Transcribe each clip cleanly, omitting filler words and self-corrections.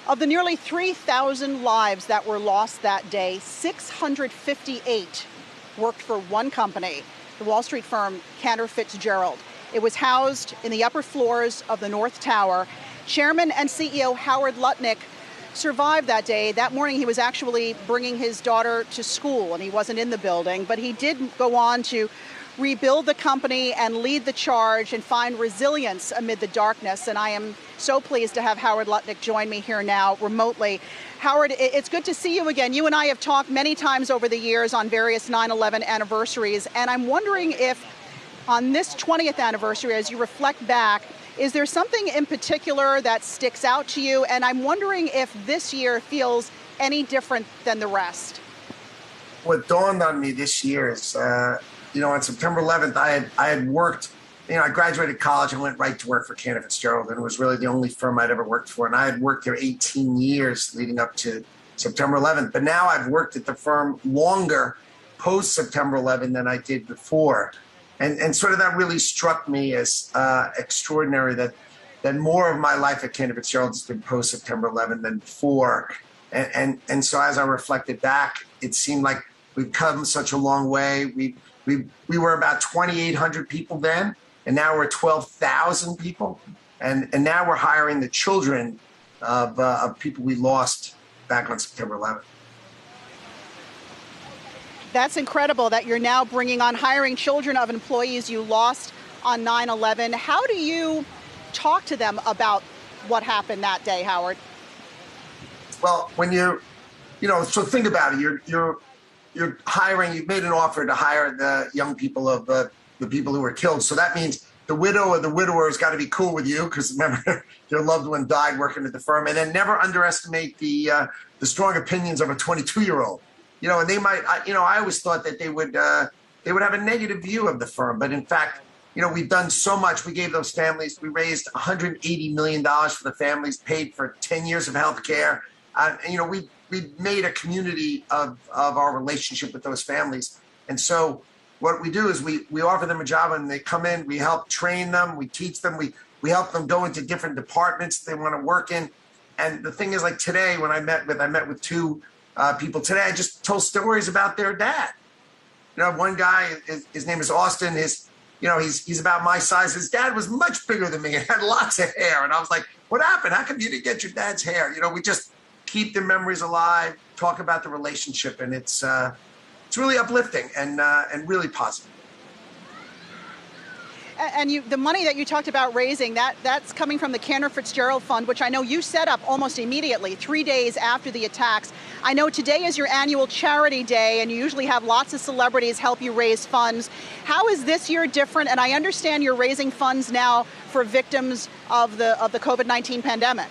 Of the nearly 3,000 lives that were lost that day, 658 worked for one company, the Wall Street firm Cantor Fitzgerald. It was housed in the upper floors of the North Tower. Chairman and CEO Howard Lutnick survived that day. That morning he was actually bringing his daughter to school and he wasn't in the building, but he did go on to rebuild the company and lead the charge and find resilience amid the darkness. And I am so pleased to have Howard Lutnick join me here now remotely. Howard, it's good to see you again. You and I have talked many times over the years on various 9/11 anniversaries, and I'm wondering if on this 20th anniversary, as you reflect back, is there something in particular that sticks out to you? And I'm wondering if this year feels any different than the rest. What dawned on me this year is, on September 11th, I had worked, I graduated college and went right to work for Cantor Fitzgerald, and it was really the only firm I'd ever worked for. And I had worked there 18 years leading up to September 11th. But now I've worked at the firm longer post September 11th than I did before. And sort of that really struck me as extraordinary that more of my life at Cantor Fitzgerald has been post September 11th than before. And so as I reflected back, it seemed like we've come such a long way. We were about 2,800 people then, and now we're 12,000 people. And now we're hiring the children of people we lost back on September 11th. That's incredible that you're now bringing on hiring children of employees you lost on 9/11. How do you talk to them about what happened that day, Howard? Well, when so think about it. You're hiring. You've made an offer to hire the young people of the people who were killed. So that means the widow or the widower has got to be cool with you because remember your loved one died working at the firm. And then never underestimate the strong opinions of a 22-year-old. And they might. I always thought that they would have a negative view of the firm, but in fact, we've done so much. We gave those families. We raised $180 million for the families, paid for 10 years of health care. We made a community of our relationship with those families. And so what we do is we offer them a job and they come in, we help train them, we teach them, we help them go into different departments they want to work in. And the thing is, like today, when I met with two people today, I just told stories about their dad. One guy, his name is Austin, he's about my size. His dad was much bigger than me and had lots of hair. And I was like, what happened? How come you didn't get your dad's hair? We just keep their memories alive, talk about the relationship, and it's really uplifting and really positive. And the money that you talked about raising, that's coming from the Cantor Fitzgerald Fund, which I know you set up almost immediately, 3 days after the attacks. I know today is your annual charity day, and you usually have lots of celebrities help you raise funds. How is this year different? And I understand you're raising funds now for victims of the COVID-19 pandemic.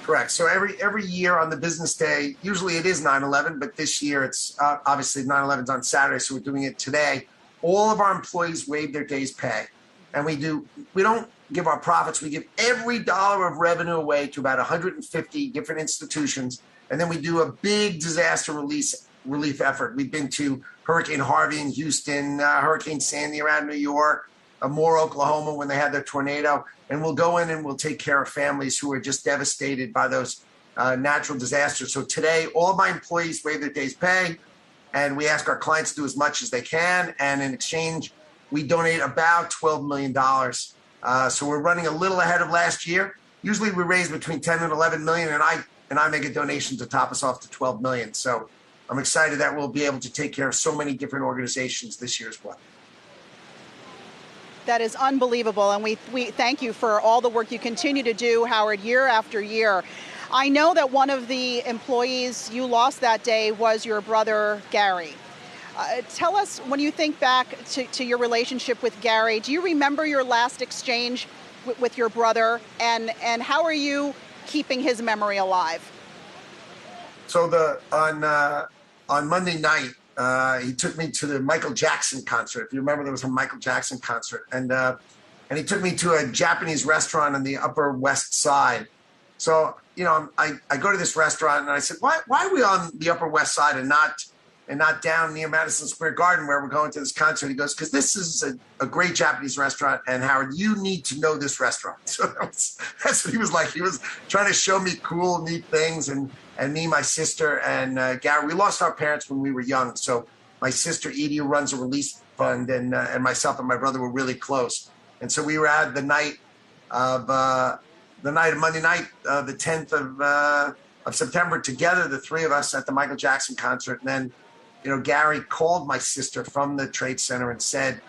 Correct. So every year on the business day, usually it is 9/11, but this year it's obviously 9/11 is on Saturday, so we're doing it today. All of our employees waive their day's pay, and we don't give our profits. We give every dollar of revenue away to about 150 different institutions, and then we do a big disaster relief effort. We've been to Hurricane Harvey in Houston, Hurricane Sandy around New York, Moore, Oklahoma when they had their tornado, and we'll go in and we'll take care of families who are just devastated by those natural disasters. So today, all of my employees waive their day's pay. And we ask our clients to do as much as they can. And in exchange, we donate about $12 million. So we're running a little ahead of last year. Usually we raise between 10 and 11 million, and I make a donation to top us off to 12 million. So I'm excited that we'll be able to take care of so many different organizations this year as well. That is unbelievable. And we thank you for all the work you continue to do, Howard, year after year. I know that one of the employees you lost that day was your brother, Gary. Tell us, when you think back to your relationship with Gary, do you remember your last exchange with your brother, and how are you keeping his memory alive? So on Monday night, he took me to the Michael Jackson concert. If you remember, there was a Michael Jackson concert, and he took me to a Japanese restaurant on the Upper West Side. So I go to this restaurant and I said, why are we on the Upper West Side and not and not down near Madison Square Garden where we're going to this concert. He goes, because this is a great Japanese restaurant, and Howard, you need to know this restaurant. So that's what he was like. He was trying to show me cool, neat things, and me, my sister, and Gary. We lost our parents when we were young, so my sister Edie, who runs a release fund, and myself and my brother were really close. And so we were at the night of Monday night, the 10th of September, together, the three of us at the Michael Jackson concert. And then, Gary called my sister from the Trade Center and said,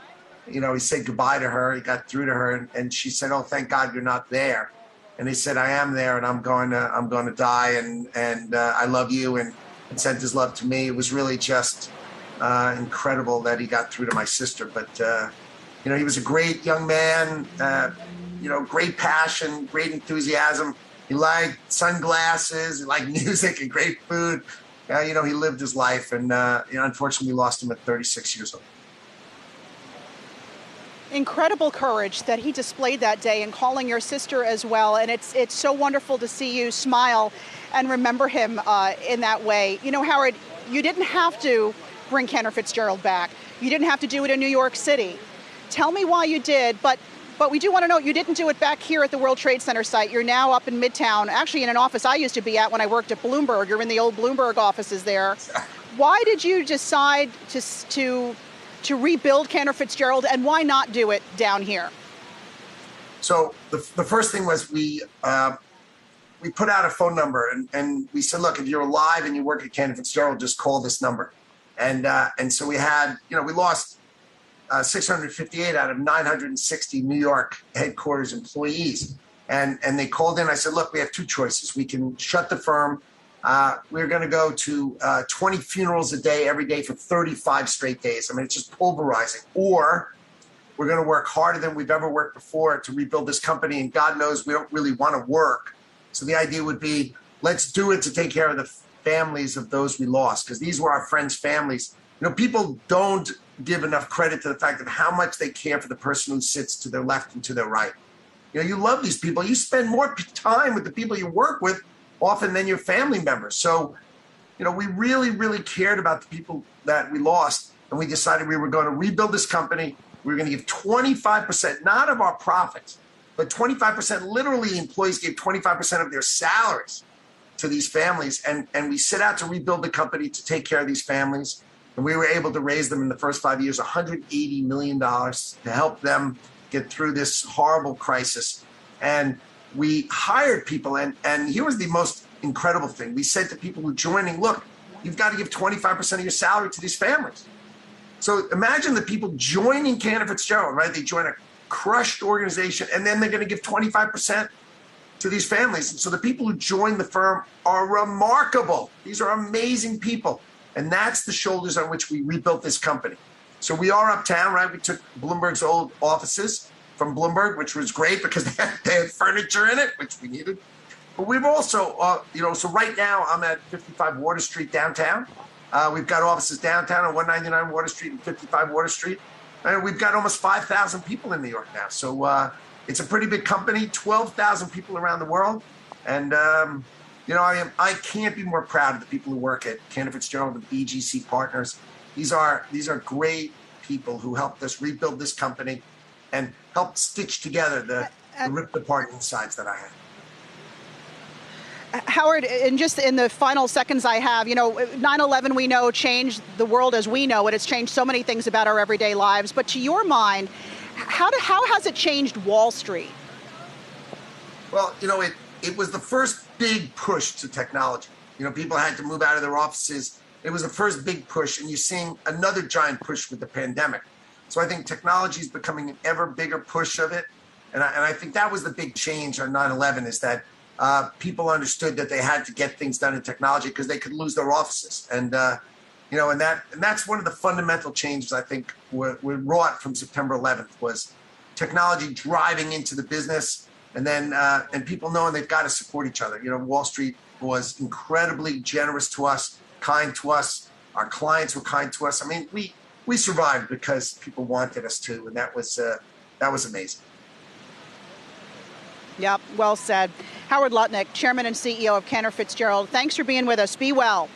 he said goodbye to her. He got through to her, and she said, "Oh, thank God you're not there." And he said, "I am there, and I'm going to die, and I love you," and sent his love to me. It was really just incredible that he got through to my sister. But he was a great young man. Great passion, great enthusiasm. He liked sunglasses, he liked music and great food. He lived his life, and unfortunately we lost him at 36 years old. Incredible courage that he displayed that day, and calling your sister as well. And it's so wonderful to see you smile and remember him in that way. Howard, you didn't have to bring Cantor Fitzgerald back. You didn't have to do it in New York City. Tell me why you did, but we do want to know you didn't do it back here at the World Trade Center site. You're now up in Midtown, actually in an office I used to be at when I worked at Bloomberg. You're in the old Bloomberg offices there. Why did you decide to rebuild Cantor Fitzgerald, and why not do it down here? So the first thing was we put out a phone number, and we said, look, if you're alive and you work at Cantor Fitzgerald, just call this number. And so we had, we lost 658 out of 960 New York headquarters employees. And they called in. I said, look, we have two choices. We can shut the firm. We're going to go to 20 funerals a day, every day for 35 straight days. I mean, it's just pulverizing. Or we're going to work harder than we've ever worked before to rebuild this company. And God knows we don't really want to work. So the idea would be, let's do it to take care of the families of those we lost, because these were our friends' families. People don't give enough credit to the fact of how much they care for the person who sits to their left and to their right. You love these people. You spend more time with the people you work with often than your family members. So, we really, really cared about the people that we lost, and we decided we were going to rebuild this company. We were going to give 25%, not of our profits, but 25%. Literally, employees gave 25% of their salaries to these families, and we set out to rebuild the company to take care of these families. And we were able to raise them in the first 5 years $180 million to help them get through this horrible crisis. And we hired people, and here was the most incredible thing. We said to people who were joining, look, you've got to give 25% of your salary to these families. So imagine the people joining Cantor Fitzgerald, right? They join a crushed organization, and then they're going to give 25% to these families. And so the people who join the firm are remarkable. These are amazing people. And that's the shoulders on which we rebuilt this company. So we are uptown, right? We took Bloomberg's old offices from Bloomberg, which was great because they had furniture in it, which we needed. But we've also, so right now I'm at 55 Water Street downtown. We've got offices downtown on 199 Water Street and 55 Water Street. And we've got almost 5,000 people in New York now. So it's a pretty big company, 12,000 people around the world. And, I can't be more proud of the people who work at Cantor Fitzgerald and BGC Partners. These are great people who helped us rebuild this company and helped stitch together the ripped apart insides that I had. Howard, and just in the final seconds I have, 9/11 we know changed the world as we know it. It's changed so many things about our everyday lives. But to your mind, how has it changed Wall Street? Well, it was the first big push to technology. People had to move out of their offices. It was the first big push, and you're seeing another giant push with the pandemic. So I think technology is becoming an ever bigger push of it. And I think that was the big change on 9/11 is that people understood that they had to get things done in technology because they could lose their offices. And that's one of the fundamental changes I think were wrought from September 11th was technology driving into the business. And then, and people knowing they've got to support each other. Wall Street was incredibly generous to us, kind to us. Our clients were kind to us. I mean, we survived because people wanted us to, and that was amazing. Yep, well said. Howard Lutnick, Chairman and CEO of Cantor Fitzgerald. Thanks for being with us. Be well.